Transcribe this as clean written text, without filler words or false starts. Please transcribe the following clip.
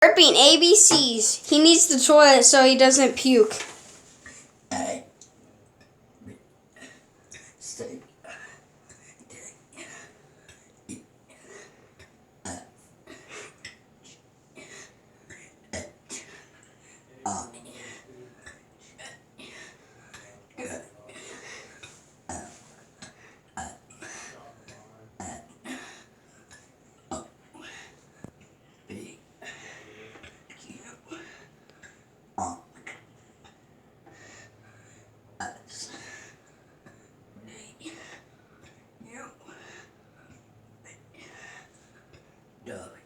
Burping ABCs. He needs the toilet so he doesn't puke. Dog.